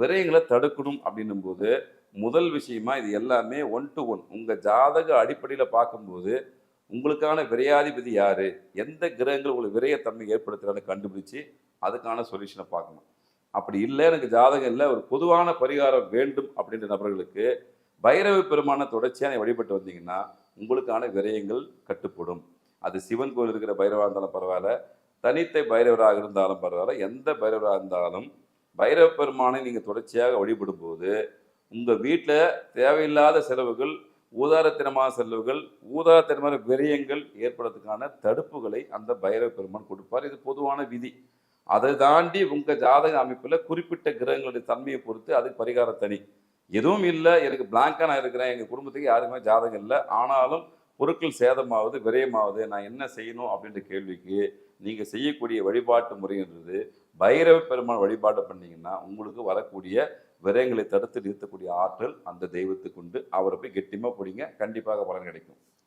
விரயங்களை தடுக்கணும் அப்படின்னும் போது முதல் விஷயமா இது எல்லாமே ஒன் டு ஒன் உங்க ஜாதக அடிப்படையில் பார்க்கும்போது உங்களுக்கான விரையாதிபதி யாரு, எந்த கிரகங்கள் உங்களுக்கு விரயத்தன்மை ஏற்படுத்துறான்னு கண்டுபிடிச்சு அதுக்கான சொல்யூஷனை பார்க்கணும். அப்படி இல்லை எனக்கு ஜாதகம் இல்லை ஒரு பொதுவான பரிகாரம் வேண்டும் அப்படின்ற நபர்களுக்கு பைரவ பெருமான தொடர்ச்சியாக வழிபட்டு வந்தீங்கன்னா உங்களுக்கான விரயங்கள் கட்டுப்படும். அது சிவன் கோயில் இருக்கிற பைரவராக இருந்தாலும் பரவாயில்ல, தனித்த பைரவராக இருந்தாலும் பரவாயில்ல, எந்த பைரவராக இருந்தாலும் பைரவ பெருமானை நீங்கள் தொடர்ச்சியாக வழிபடும் போது உங்கள் வீட்டில் தேவையில்லாத செலவுகள், ஊதாரத்தனமான செலவுகள், ஊதாரத்தனமான விரயங்கள் ஏற்படுறதுக்கான தடுப்புகளை அந்த பைரவ பெருமான் கொடுப்பார். இது பொதுவான விதி. அதை தாண்டி உங்கள் ஜாதக அமைப்பில் குறிப்பிட்ட கிரகங்களுடைய தன்மையை பொறுத்து அதுக்கு பரிகாரம் தனி. எதுவும் இல்லை, எனக்கு பிளாங்காக நான் இருக்கிறேன், எங்கள் குடும்பத்துக்கு யாருக்குமே ஜாதகம் இல்லை, ஆனாலும் பொருட்கள் சேதமாகுது, விரயமாகுது, நான் என்ன செய்யணும் அப்படின்ற கேள்விக்கு நீங்கள் செய்யக்கூடிய வழிபாட்டு முறைன்றது பைரவ பெருமாள் வழிபாடு பண்ணீங்கன்னா உங்களுக்கு வரக்கூடிய விரயங்களை தடுத்து நிறுத்தக்கூடிய ஆற்றல் அந்த தெய்வத்துக்கு உண்டு. அவரை போய் கெட்டியமாக பிடிங்க, கண்டிப்பாக பலன் கிடைக்கும்.